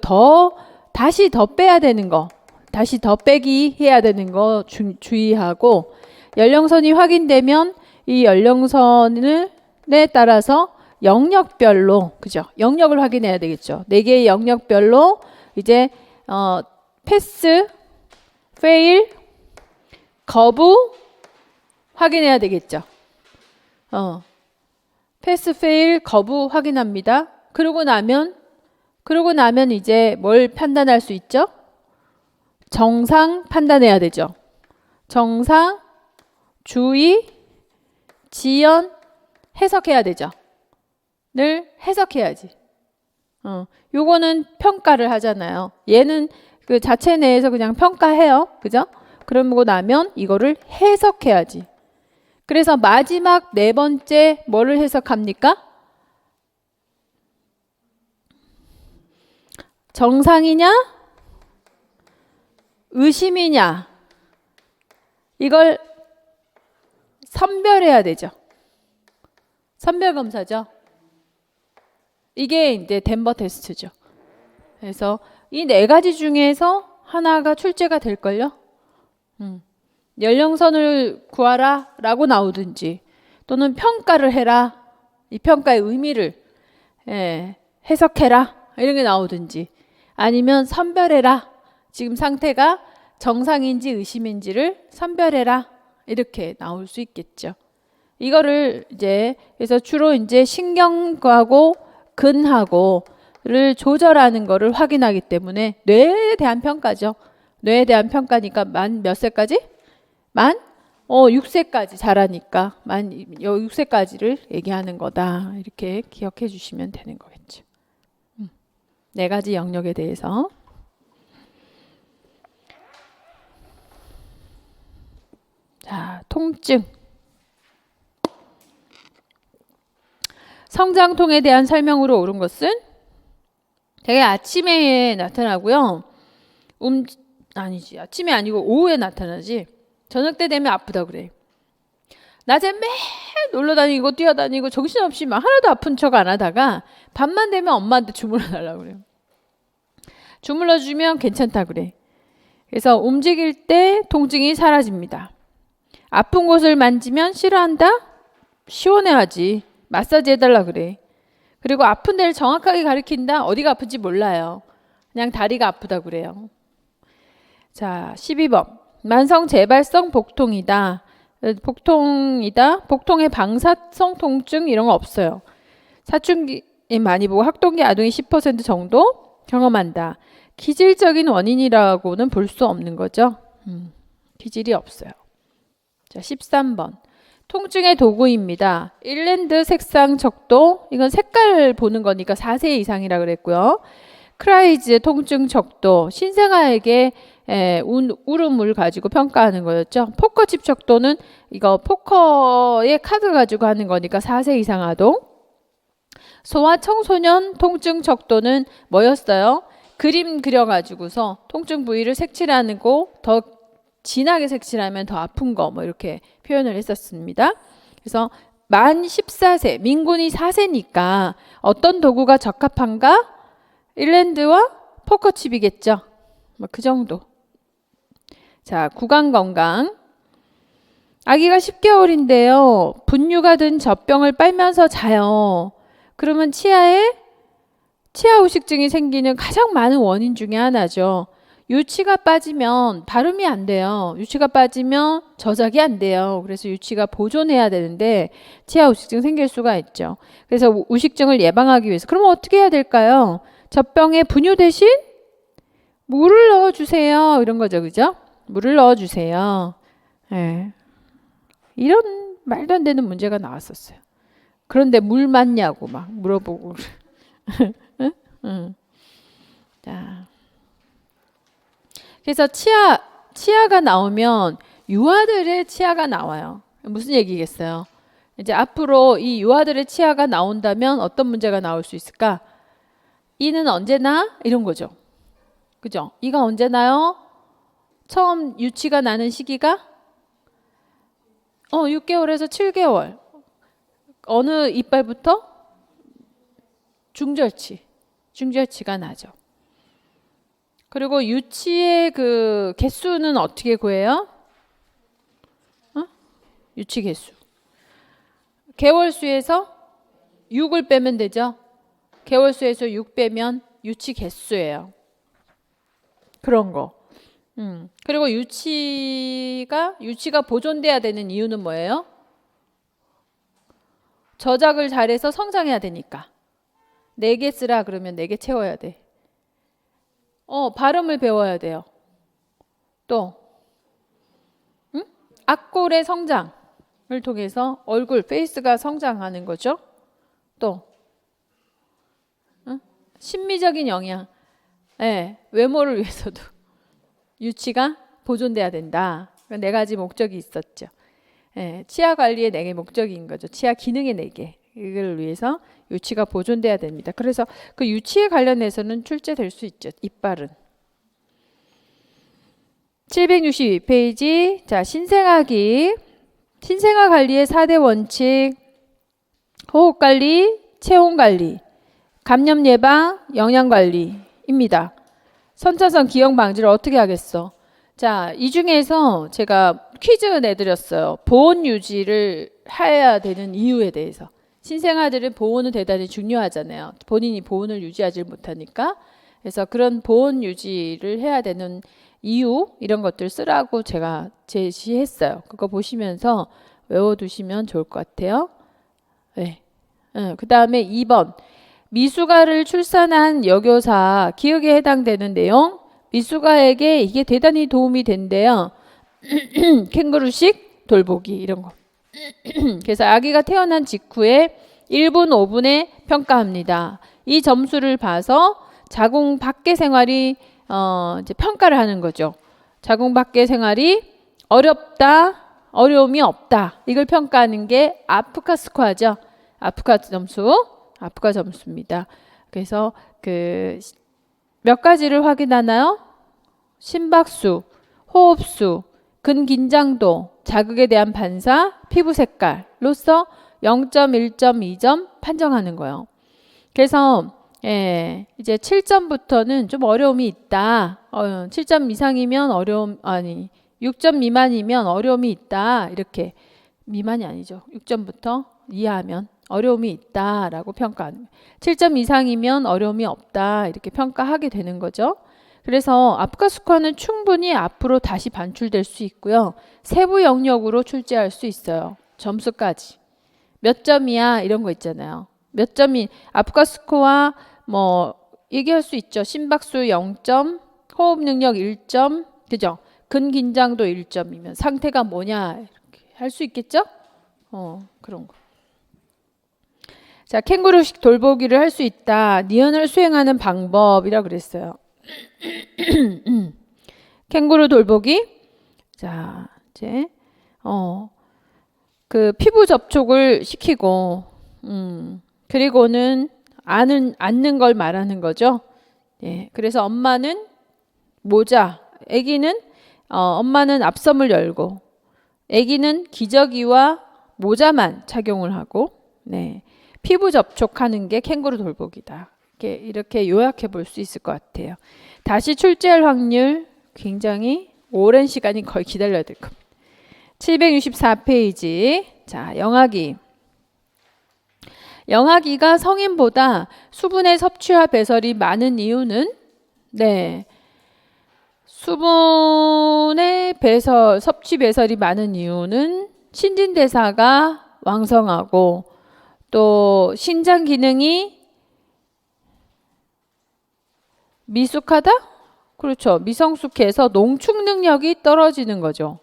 다시 더 빼야 되는 거, 다시 더 빼기 해야 되는 거 주의하고, 연령선이 확인되면 이 연령선에 따라서 영역별로, 그죠? 영역을 확인해야 되겠죠. 4개의 영역별로 이제 패스, 페일, 거부 확인해야 되겠죠. 패스, 페일, 거부 확인합니다. 그러고 나면 이제 뭘 판단할 수 있죠? 정상 판단해야 되죠. 정상, 주의, 지연 해석해야 되죠. 늘 해석해야지. 요거는 평가를 하잖아요. 얘는 그 자체 내에서 그냥 평가해요. 그죠? 그러고 나면 이거를 해석해야지. 그래서 마지막 4번째 뭐를 해석합니까? 정상이냐? 의심이냐? 이걸 선별해야 되죠. 선별 검사죠. 이게 이제 덴버 테스트죠. 그래서 이 4가지 중에서 하나가 출제가 될걸요. 연령선을 구하라 라고 나오든지, 또는 평가를 해라, 이 평가의 의미를 해석해라 이런 게 나오든지, 아니면 선별해라, 지금 상태가 정상인지 의심인지를 선별해라, 이렇게 나올 수 있겠죠. 이거를 이제 그래서 주로 이제 신경하고 근하고를 조절하는 거를 확인하기 때문에 뇌에 대한 평가죠. 뇌에 대한 평가니까 만 몇 세까지? 만 6세까지 자라니까 만 6세까지를 얘기하는 거다. 이렇게 기억해 주시면 되는 거겠죠. 4가지 영역에 대해서. 자, 통증. 성장통에 대한 설명으로 옳은 것은 되게 아침에 나타나고요. 아니지. 아침에 아니고 오후에 나타나지. 저녁 때 되면 아프다 그래. 낮에 매일 놀러 다니고 뛰어다니고 정신없이 막 하나도 아픈 척 안 하다가 밤만 되면 엄마한테 주물러 달라고 그래요. 주물러 주면 괜찮다 그래. 그래서 움직일 때 통증이 사라집니다. 아픈 곳을 만지면 싫어한다? 시원해하지. 마사지 해달라 그래. 그리고 아픈 데를 정확하게 가리킨다? 어디가 아픈지 몰라요. 그냥 다리가 아프다 그래요. 자, 12번. 만성 재발성 복통이다. 복통의 방사성 통증 이런 거 없어요. 사춘기 많이 보고 학동기 아동이 10% 정도 경험한다. 기질적인 원인이라고는 볼 수 없는 거죠. 기질이 없어요. 자, 13번. 통증의 도구입니다. 일랜드 색상 척도, 이건 색깔 보는 거니까 4세 이상이라 그랬고요. 크라이즈 통증 척도, 신생아에게 울음을 가지고 평가하는 거였죠. 포커칩 척도는 이거 포커의 카드 가지고 하는 거니까 4세 이상 아동. 소아 청소년 통증 척도는 뭐였어요? 그림 그려가지고서 통증 부위를 색칠하고 더 진하게 색칠하면 더 아픈 거 뭐 이렇게 표현을 했었습니다. 그래서 만 14세, 민군이 4세니까 어떤 도구가 적합한가? 일랜드와 포커칩이겠죠. 뭐 그 정도. 자, 구강 건강. 아기가 10개월인데요. 분유가 든 젖병을 빨면서 자요. 그러면 치아 후식증이 생기는 가장 많은 원인 중에 하나죠. 유치가 빠지면 발음이 안 돼요. 유치가 빠지면 저작이 안 돼요. 그래서 유치가 보존해야 되는데 치아 후식증 생길 수가 있죠. 그래서 후식증을 예방하기 위해서 그러면 어떻게 해야 될까요? 젖병에 분유 대신 물을 넣어주세요. 이런 거죠. 그죠? 물을 넣어주세요. 네. 이런 말도 안 되는 문제가 나왔었어요. 그런데 물 맞냐고 막 물어보고. 자. 그래서 치아가 나오면 유아들의 치아가 나와요. 무슨 얘기겠어요? 이제 앞으로 이 유아들의 치아가 나온다면 어떤 문제가 나올 수 있을까? 이는 언제나 이런 거죠. 그죠? 이가 언제 나요? 처음 유치가 나는 시기가 6개월에서 7개월. 어느 이빨부터? 중절치가 나죠. 그리고 유치의 그 개수는 어떻게 구해요? 유치 개수. 개월수에서 6을 빼면 되죠. 개월수에서 6 빼면 유치 개수예요. 그런 거. 그리고 유치가 보존돼야 되는 이유는 뭐예요? 저작을 잘해서 성장해야 되니까. 4개 쓰라 그러면 4개 채워야 돼. 발음을 배워야 돼요. 또 악골의 성장을 통해서 얼굴, 페이스가 성장하는 거죠. 또 심미적인 영양, 외모를 위해서도 유치가 보존돼야 된다. 4가지 목적이 있었죠. 치아 관리의 4개 목적인 거죠. 치아 기능의 4개. 이걸 위해서 유치가 보존돼야 됩니다. 그래서 그 유치에 관련해서는 출제될 수 있죠. 이빨은. 762페이지. 자, 신생아기. 신생아 관리의 4대 원칙. 호흡 관리, 체온 관리, 감염 예방, 영양 관리입니다. 선천성 기형 방지를 어떻게 하겠어? 자, 이 중에서 제가 퀴즈 내드렸어요. 보온 유지를 해야 되는 이유에 대해서. 신생아들은 보온은 대단히 중요하잖아요. 본인이 보온을 유지하지 못하니까. 그래서 그런 보온 유지를 해야 되는 이유 이런 것들 쓰라고 제가 제시했어요. 그거 보시면서 외워두시면 좋을 것 같아요. 네. 그 다음에 2번. 미숙아를 출산한 여교사 기억에 해당되는 내용. 미숙아에게 이게 대단히 도움이 된대요. 캥거루식 돌보기 이런 거. 그래서 아기가 태어난 직후에 1분, 5분에 평가합니다. 이 점수를 봐서 자궁 밖의 생활이 이제 평가를 하는 거죠. 자궁 밖의 생활이 어렵다, 어려움이 없다. 이걸 평가하는 게 아프카 스코어죠. 아프카 점수입니다. 그래서 그 몇 가지를 확인하나요? 심박수, 호흡수, 근긴장도, 자극에 대한 반사, 피부 색깔로서 0점, 1점, 2점 판정하는 거예요. 그래서 이제 7점부터는 좀 어려움이 있다. 7점 이상이면 6점 미만이면 어려움이 있다. 이렇게 미만이 아니죠. 6점부터 이하면 어려움이 있다라고 평가하는. 7점 이상이면 어려움이 없다. 이렇게 평가하게 되는 거죠. 그래서 아프가 스코어는 충분히 앞으로 다시 반출될 수 있고요. 세부 영역으로 출제할 수 있어요. 점수까지. 몇 점이야 이런 거 있잖아요. 몇 점이 아프가 스코어 뭐 얘기할 수 있죠. 심박수 0점, 호흡 능력 1점, 그죠? 근긴장도 1점이면 상태가 뭐냐 이렇게 할 수 있겠죠? 그런 거. 자, 캥거루식 돌보기를 할 수 있다. 니은을 수행하는 방법이라 그랬어요. 캥거루 돌보기. 자, 이제 그 피부 접촉을 시키고, 그리고는 앉는 걸 말하는 거죠. 예, 그래서 엄마는 모자, 아기는 엄마는 앞섬을 열고, 아기는 기저귀와 모자만 착용을 하고, 네, 피부 접촉하는 게 캥거루 돌보기다. 이렇게 요약해 볼 수 있을 것 같아요. 다시 출제할 확률 굉장히 오랜 시간이 거의 기다려야 될 겁니다. 764페이지. 자, 영아기. 영아기가 성인보다 수분의 섭취와 배설이 많은 이유는 네. 수분의 배설, 섭취 배설이 많은 이유는 신진대사가 왕성하고 또 신장 기능이 미숙하다? 그렇죠. 미성숙해서 농축 능력이 떨어지는 거죠.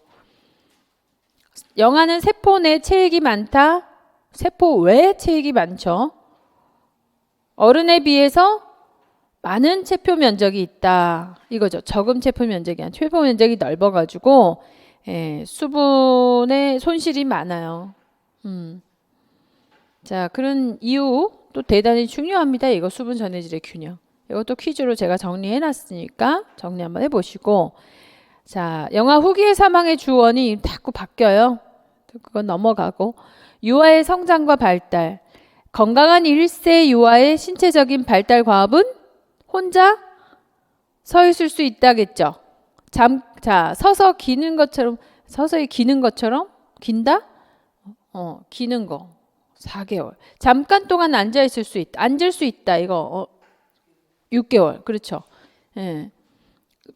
영아는 세포 내 체액이 많다. 세포 외 체액이 많죠. 어른에 비해서 많은 체표 면적이 있다. 이거죠. 적은 체표 면적이 아니라 체표 면적이 넓어가지고 수분의 손실이 많아요. 자, 그런 이유 또 대단히 중요합니다. 이거 수분 전해질의 균형. 이것도 퀴즈로 제가 정리해놨으니까 정리 한번 해보시고. 자, 영아 후기의 사망의 주원이 자꾸 바뀌어요. 그건 넘어가고. 유아의 성장과 발달. 건강한 1세 유아의 신체적인 발달 과업은 혼자 서 있을 수 있다겠죠. 자, 서서 기는 것처럼, 서서히 기는 것처럼 긴다? 기는 거. 4개월. 잠깐 동안 앉아 있을 수 있다. 앉을 수 있다. 이거 6개월. 그렇죠. 예.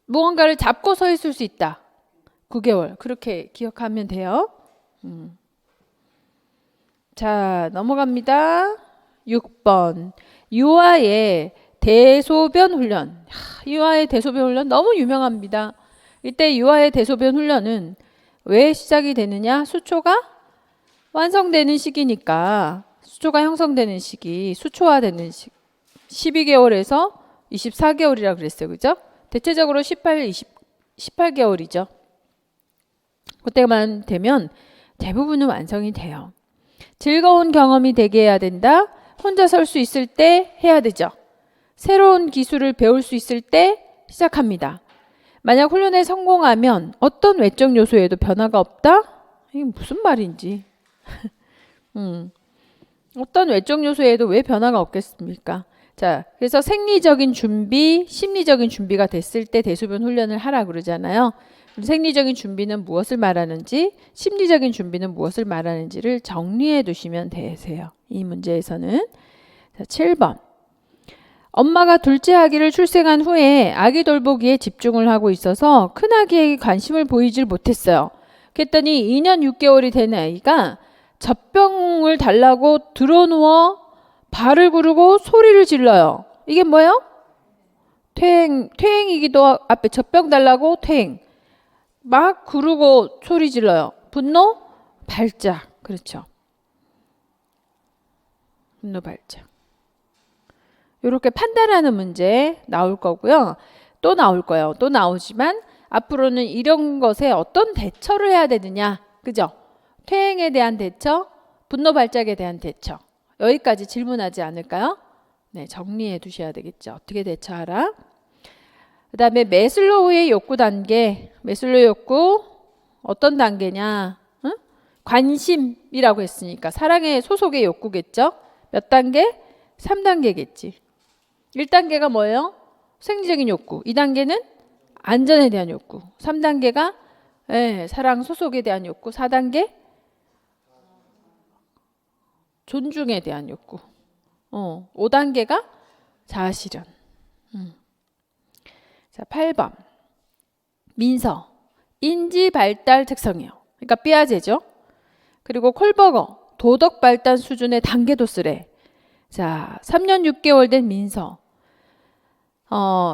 무언가를 잡고 서 있을 수 있다. 9개월. 그렇게 기억하면 돼요. 자, 넘어갑니다. 6번. 유아의 대소변 훈련. 유아의 대소변 훈련 너무 유명합니다. 이때 유아의 대소변 훈련은 왜 시작이 되느냐? 수초가 완성되는 시기니까 수초가 형성되는 시기, 수초화되는 시기 12개월에서 24개월이라 그랬어요. 그죠? 대체적으로 18개월이죠. 그때만 되면 대부분은 완성이 돼요. 즐거운 경험이 되게 해야 된다. 혼자 설 수 있을 때 해야 되죠. 새로운 기술을 배울 수 있을 때 시작합니다. 만약 훈련에 성공하면 어떤 외적 요소에도 변화가 없다? 이게 무슨 말인지. 어떤 외적 요소에도 왜 변화가 없겠습니까? 자, 그래서 생리적인 준비, 심리적인 준비가 됐을 때 대소변 훈련을 하라 그러잖아요. 생리적인 준비는 무엇을 말하는지, 심리적인 준비는 무엇을 말하는지를 정리해 두시면 되세요. 이 문제에서는. 자, 7번. 엄마가 둘째 아기를 출생한 후에 아기 돌보기에 집중을 하고 있어서 큰 아기에게 관심을 보이질 못했어요. 그랬더니 2년 6개월이 된 아이가 젖병을 달라고 드러누워 발을 구르고 소리를 질러요. 이게 뭐예요? 퇴행이기도 하고, 앞에 젖병 달라고 퇴행. 막 구르고 소리 질러요. 분노? 발작. 그렇죠. 분노 발작. 이렇게 판단하는 문제 나올 거고요. 또 나올 거예요. 또 나오지만 앞으로는 이런 것에 어떤 대처를 해야 되느냐. 그죠? 퇴행에 대한 대처, 분노 발작에 대한 대처. 여기까지 질문하지 않을까요? 네, 정리해 두셔야 되겠죠. 어떻게 대처하라? 그 다음에 매슬로우의 욕구 단계. 매슬로우 욕구 어떤 단계냐? 응? 관심이라고 했으니까 사랑의 소속의 욕구겠죠? 몇 단계? 3단계겠지. 1단계가 뭐예요? 생리적인 욕구. 2단계는 안전에 대한 욕구. 3단계가 예, 사랑 소속에 대한 욕구. 4단계 존중에 대한 욕구. 5단계가 자아실현. 자, 8번. 민서. 인지 발달 특성이요. 그러니까 삐아제죠. 그리고 콜버거. 도덕 발달 수준의 단계도 쓰래. 자, 3년 6개월 된 민서.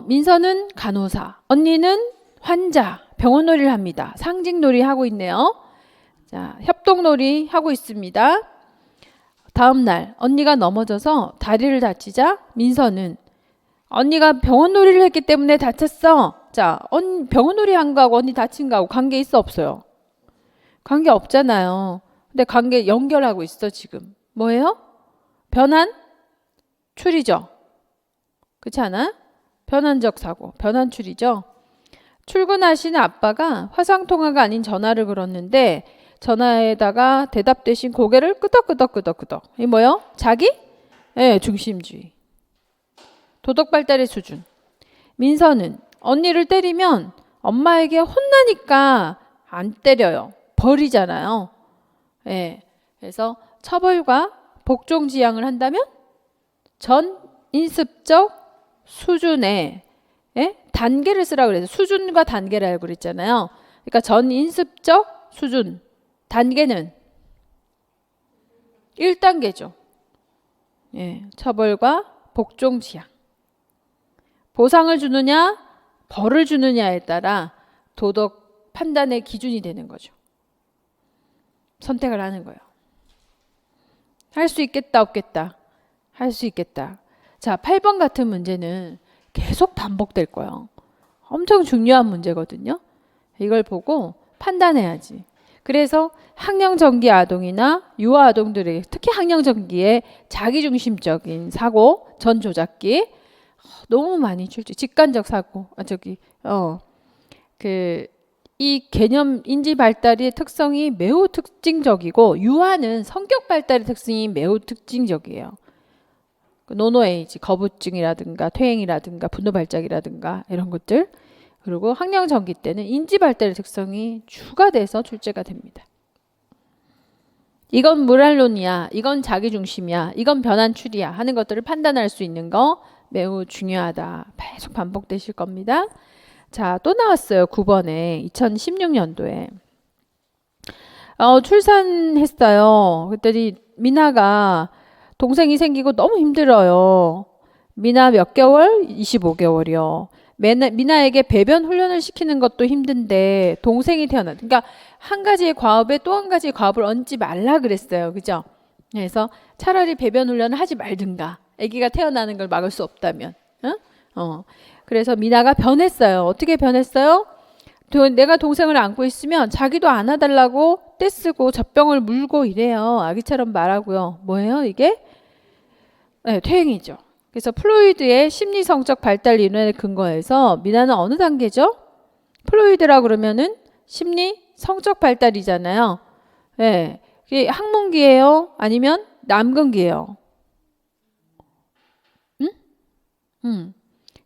민서는 간호사. 언니는 환자. 병원놀이를 합니다. 상징놀이 하고 있네요. 자, 협동놀이 하고 있습니다. 다음 날 언니가 넘어져서 다리를 다치자 민서는 언니가 병원놀이를 했기 때문에 다쳤어. 자, 병원놀이 한 거하고 언니 다친 거하고 관계 있어 없어요? 관계 없잖아요. 근데 관계 연결하고 있어 지금. 뭐예요? 변환? 출이죠. 그렇지 않아? 변환적 사고, 변환출이죠. 출근하시는 아빠가 화상통화가 아닌 전화를 걸었는데 전화에다가 대답 대신 고개를 끄덕끄덕. 이 뭐요? 자기? 네, 중심주의. 도덕 발달의 수준. 민서는 언니를 때리면 엄마에게 혼나니까 안 때려요. 버리잖아요. 네, 그래서 처벌과 복종지향을 한다면 전 인습적 수준의 단계를 쓰라고 그래서 수준과 단계를 알고 그랬잖아요. 그러니까 전 인습적 수준 단계는 1단계죠. 예, 처벌과 복종 지향. 보상을 주느냐 벌을 주느냐에 따라 도덕 판단의 기준이 되는 거죠. 선택을 하는 거예요. 할 수 있겠다 없겠다. 할 수 있겠다. 자, 8번 같은 문제는 계속 반복될 거예요. 엄청 중요한 문제거든요. 이걸 보고 판단해야지. 그래서 학령정기 아동이나 유아 아동들에게 특히 학령정기의 자기중심적인 사고, 전조작기 너무 많이 출제. 직관적 사고, 이 개념 인지 발달의 특성이 매우 특징적이고 유아는 성격 발달의 특성이 매우 특징적이에요. 노노에이지, 거부증이라든가 퇴행이라든가 분노 발작이라든가 이런 것들. 그리고 학령정기 때는 인지 발달의 특성이 주가 돼서 출제가 됩니다. 이건 모랄론이야, 이건 자기중심이야, 이건 변환출이야 하는 것들을 판단할 수 있는 거 매우 중요하다. 계속 반복되실 겁니다. 자, 또 나왔어요. 9번에 2016년도에 출산했어요. 그랬더니 미나가 동생이 생기고 너무 힘들어요. 미나 몇 개월? 25개월이요. 미나에게 배변 훈련을 시키는 것도 힘든데 동생이 태어나. 그러니까 한 가지의 과업에 또 한 가지의 과업을 얹지 말라 그랬어요. 그죠? 그래서 차라리 배변 훈련을 하지 말든가. 아기가 태어나는 걸 막을 수 없다면. 그래서 미나가 변했어요. 어떻게 변했어요? 내가 동생을 안고 있으면 자기도 안아달라고 떼쓰고 젖병을 물고 이래요. 아기처럼 말하고요. 뭐예요 이게? 네, 퇴행이죠. 그래서 플로이드의 심리성적 발달 이론에 근거해서 미나는 어느 단계죠? 플로이드라 그러면은 심리성적 발달이잖아요. 네, 이게 학문기예요? 아니면 남근기예요?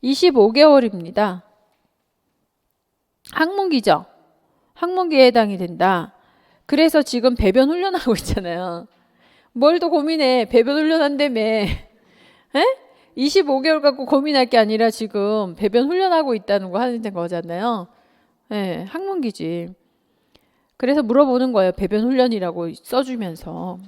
25개월입니다. 학문기죠. 학문기에 해당이 된다. 그래서 지금 배변 훈련하고 있잖아요. 뭘 더 고민해. 배변 훈련한다며. 25개월 갖고 고민할 게 아니라 지금 배변 훈련하고 있다는 거 하는 거잖아요. 네, 학문기지. 그래서 물어보는 거예요. 배변 훈련이라고 써주면서.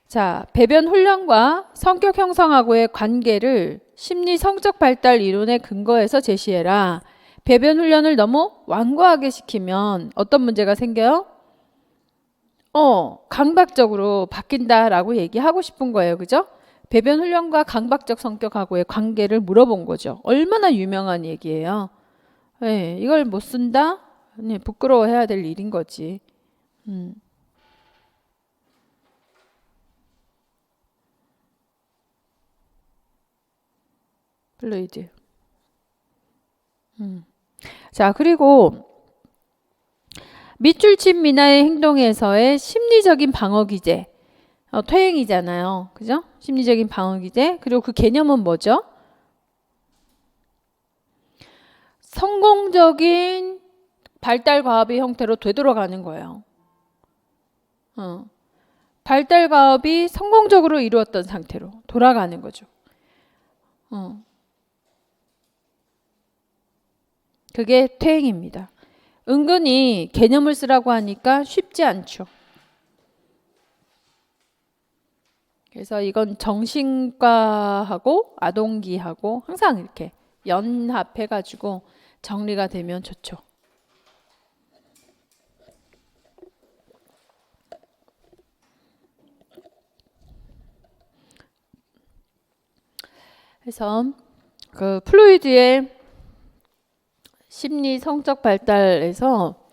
자, 배변 훈련과 성격 형성하고의 관계를 심리 성적 발달 이론에 근거해서 제시해라. 배변 훈련을 너무 완고하게 시키면 어떤 문제가 생겨요? 강박적으로 바뀐다라고 얘기하고 싶은 거예요. 그죠? 배변 훈련과 강박적 성격하고의 관계를 물어본 거죠. 얼마나 유명한 얘기예요. 네, 이걸 못 쓴다? 네, 부끄러워해야 될 일인 거지. 플루이드. 자, 그리고 밑줄 친 미나의 행동에서의 심리적인 방어 기제. 퇴행이잖아요. 그죠? 심리적인 방어 기제. 그리고 그 개념은 뭐죠? 성공적인 발달 과업의 형태로 되돌아가는 거예요. 발달 과업이 성공적으로 이루었던 상태로 돌아가는 거죠. 그게 퇴행입니다. 은근히 개념을 쓰라고 하니까 쉽지 않죠. 그래서 이건 정신과하고 아동기하고 항상 이렇게 연합해가지고 정리가 되면 좋죠. 그래서 그 플로이드의 심리 성적 발달에서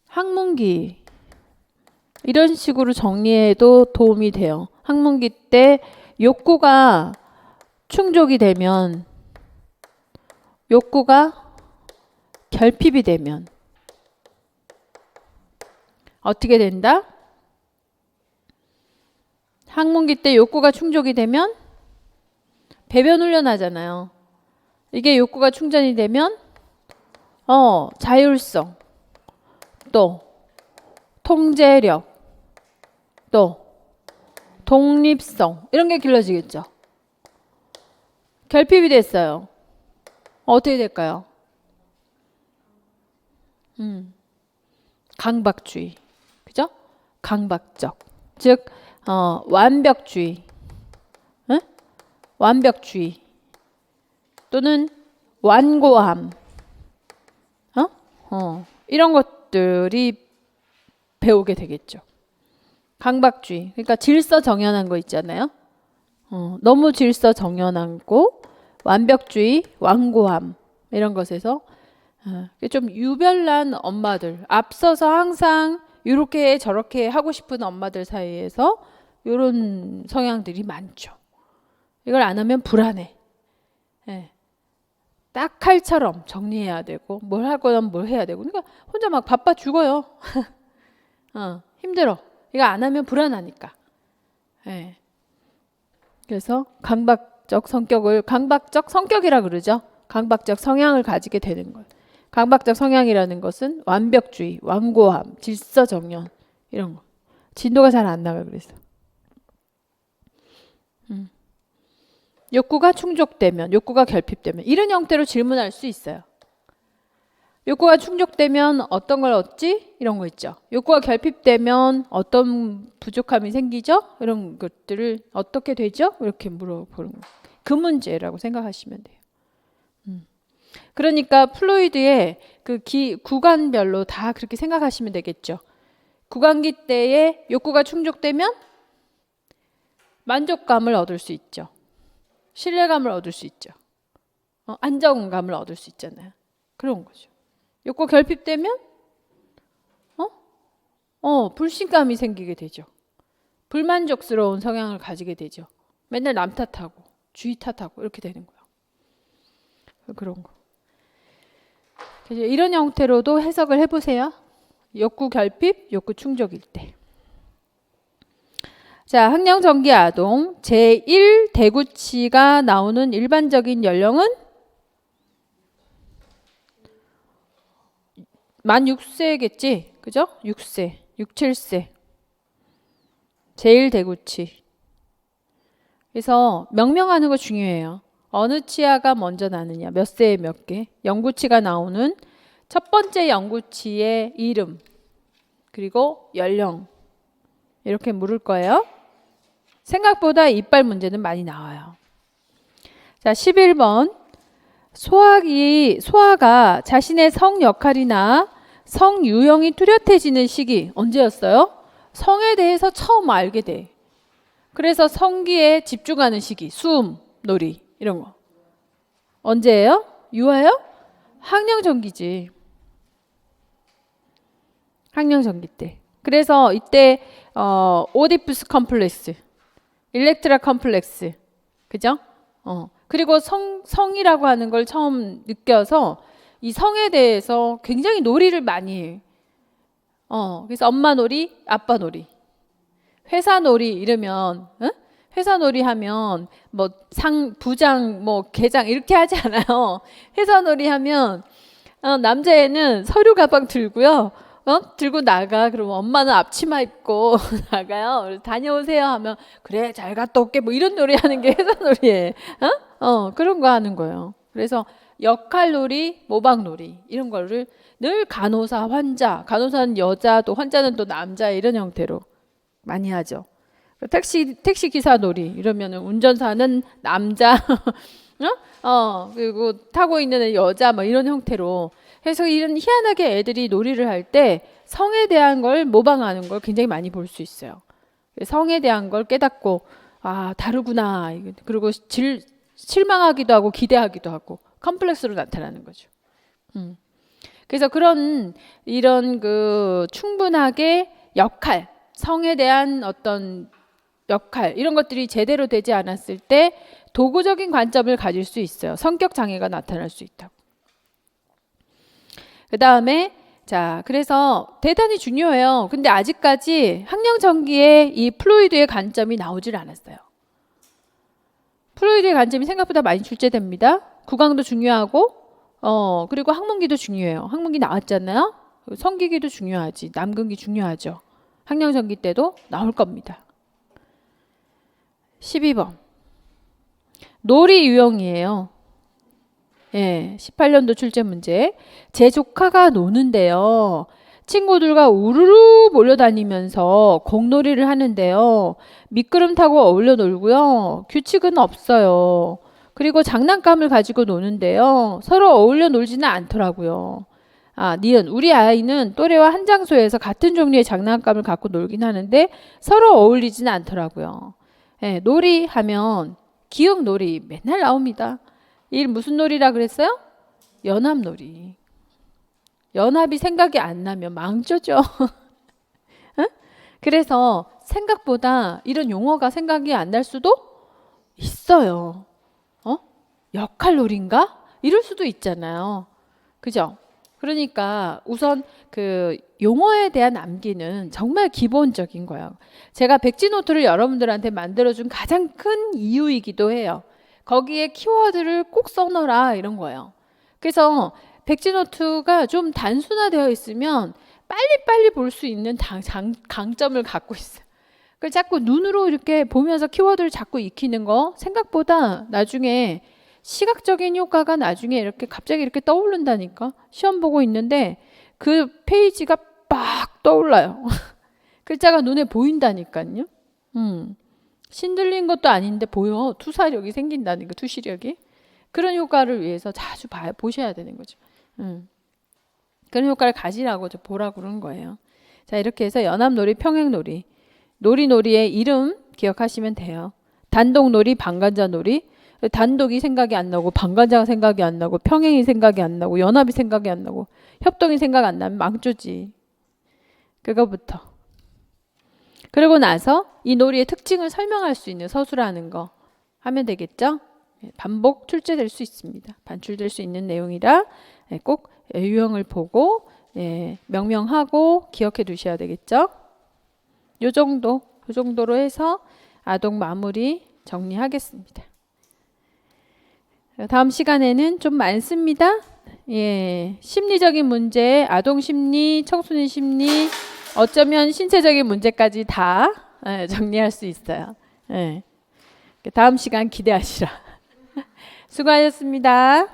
학문기 이런 식으로 정리해도 도움이 돼요. 학문기 때 욕구가 충족이 되면, 욕구가 결핍이 되면 어떻게 된다? 학문기 때 욕구가 충족이 되면 배변 훈련하잖아요. 이게 욕구가 충전이 되면 자율성, 또 통제력, 또 독립성 이런 게 길러지겠죠. 결핍이 됐어요. 어떻게 될까요? 강박주의, 그죠? 강박적, 즉 완벽주의, 완벽주의 또는 완고함, 이런 것들이 배우게 되겠죠. 강박주의, 그러니까 질서정연한 거 있잖아요. 너무 질서정연한 거, 완벽주의, 완고함 이런 것에서 좀 유별난 엄마들, 앞서서 항상 이렇게 저렇게 하고 싶은 엄마들 사이에서 이런 성향들이 많죠. 이걸 안 하면 불안해. 딱 칼처럼 정리해야 되고 뭘 할 거면 뭘 해야 되고, 그러니까 혼자 막 바빠 죽어요. 힘들어. 이거 안 하면 불안하니까. 그래서 강박적 성격이라 그러죠. 강박적 성향을 가지게 되는 거예요. 강박적 성향이라는 것은 완벽주의, 완고함, 질서정연 이런 거. 진도가 잘 안 나가 그래서. 욕구가 충족되면, 욕구가 결핍되면 이런 형태로 질문할 수 있어요. 욕구가 충족되면 어떤 걸 얻지? 이런 거 있죠. 욕구가 결핍되면 어떤 부족함이 생기죠? 이런 것들을 어떻게 되죠? 이렇게 물어보는 거. 그 문제라고 생각하시면 돼요. 그러니까 플로이드의 그 구간별로 다 그렇게 생각하시면 되겠죠. 구간기 때에 욕구가 충족되면 만족감을 얻을 수 있죠. 신뢰감을 얻을 수 있죠. 안정감을 얻을 수 있잖아요. 그런 거죠. 욕구 결핍되면 불신감이 생기게 되죠. 불만족스러운 성향을 가지게 되죠. 맨날 남 탓하고 주위 탓하고 이렇게 되는 거예요. 그런 거. 이런 형태로도 해석을 해보세요. 욕구 결핍, 욕구 충족일 때. 자, 학령정기 아동 제1 대구치가 나오는 일반적인 연령은 만 6세겠지? 그죠? 6세, 6, 7세. 제1 대구치. 그래서 명명하는 거 중요해요. 어느 치아가 먼저 나느냐, 몇 세에 몇 개. 영구치가 나오는 첫 번째 영구치의 이름, 그리고 연령. 이렇게 물을 거예요. 생각보다 이빨 문제는 많이 나와요. 자, 11번. 소아가 자신의 성 역할이나 성 유형이 뚜렷해지는 시기 언제였어요? 성에 대해서 처음 알게 돼. 그래서 성기에 집중하는 시기, 수음, 놀이 이런 거. 언제예요? 유아요? 학령정기지. 학령정기 때. 그래서 이때 오디푸스 컴플렉스, 일렉트라 컴플렉스, 그죠? 그리고 성이라고 하는 걸 처음 느껴서 이 성에 대해서 굉장히 놀이를 많이 해요. 그래서 엄마 놀이, 아빠 놀이. 회사놀이 이러면 회사놀이 하면 뭐 부장 뭐 계장 이렇게 하지 않아요. 회사놀이 하면 남자애는 서류 가방 들고요. 들고 나가. 그럼 엄마는 앞치마 입고 나가요. 그래서 다녀오세요 하면 그래 잘 갔다 올게 뭐 이런 놀이 하는 게 회사놀이에요. 그런 거 하는 거예요. 그래서 역할놀이, 모방놀이 이런 거를 늘 간호사, 환자, 간호사는 여자 또 환자는 또 남자 이런 형태로 많이 하죠. 택시 기사 놀이 이러면은 운전사는 남자, 그리고 타고 있는 여자 뭐 이런 형태로 해서 이런 희한하게 애들이 놀이를 할 때 성에 대한 걸 모방하는 걸 굉장히 많이 볼 수 있어요. 성에 대한 걸 깨닫고 아 다르구나. 그리고 실망하기도 하고 기대하기도 하고 컴플렉스로 나타나는 거죠. 그래서 이런 그 충분하게 역할, 성에 대한 어떤 역할 이런 것들이 제대로 되지 않았을 때 도구적인 관점을 가질 수 있어요. 성격 장애가 나타날 수 있다고. 그 다음에 그래서 대단히 중요해요. 근데 아직까지 학령전기에 이 플루이드의 관점이 나오질 않았어요. 플루이드의 관점이 생각보다 많이 출제됩니다. 구강도 중요하고 그리고 항문기도 중요해요. 항문기 나왔잖아요. 성기기도 중요하지. 남근기 중요하죠. 학령전기 때도 나올 겁니다. 12번 놀이 유형이에요. 18년도 출제 문제. 제 조카가 노는데요. 친구들과 우르르 몰려다니면서 공놀이를 하는데요. 미끄럼 타고 어울려 놀고요. 규칙은 없어요. 그리고 장난감을 가지고 노는데요. 서로 어울려 놀지는 않더라고요. 니은 우리 아이는 또래와 한 장소에서 같은 종류의 장난감을 갖고 놀긴 하는데 서로 어울리지는 않더라고요. 놀이 하면 기억놀이 맨날 나옵니다. 이 무슨 놀이라 그랬어요? 연합놀이. 연합이 생각이 안 나면 망조죠. 그래서 생각보다 이런 용어가 생각이 안 날 수도 있어요. 역할놀이인가? 이럴 수도 있잖아요. 그죠? 그러니까 우선 그 용어에 대한 암기는 정말 기본적인 거예요. 제가 백지노트를 여러분들한테 만들어준 가장 큰 이유이기도 해요. 거기에 키워드를 꼭 써넣어라 이런 거예요. 그래서 백지노트가 좀 단순화되어 있으면 빨리빨리 볼 수 있는 강점을 갖고 있어요. 그걸 자꾸 눈으로 이렇게 보면서 키워드를 자꾸 익히는 거 생각보다 나중에 시각적인 효과가 나중에 이렇게 갑자기 이렇게 떠오른다니까. 시험 보고 있는데 그 페이지가 빡 떠올라요. 글자가 눈에 보인다니까요. 신들린 것도 아닌데 보여. 투사력이 생긴다는 거, 투시력이. 그런 효과를 위해서 자주 보셔야 되는 거죠. 그런 효과를 가지라고 보라고 그러는 거예요. 자, 이렇게 해서 연합놀이, 평행놀이, 놀이놀이의 이름 기억하시면 돼요. 단독놀이, 방관자놀이. 단독이 생각이 안 나고 방관자가 생각이 안 나고 평행이 생각이 안 나고 연합이 생각이 안 나고 협동이 생각 안 나면 망조지. 그거부터. 그러고 나서 이 놀이의 특징을 설명할 수 있는 서술하는 거 하면 되겠죠? 반복 출제될 수 있습니다. 반출될 수 있는 내용이라 꼭 유형을 보고 명명하고 기억해 두셔야 되겠죠? 요 정도로 해서 아동 마무리 정리하겠습니다. 다음 시간에는 좀 많습니다. 심리적인 문제, 아동 심리, 청소년 심리, 어쩌면 신체적인 문제까지 다 정리할 수 있어요. 다음 시간 기대하시라. 수고하셨습니다.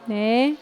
네.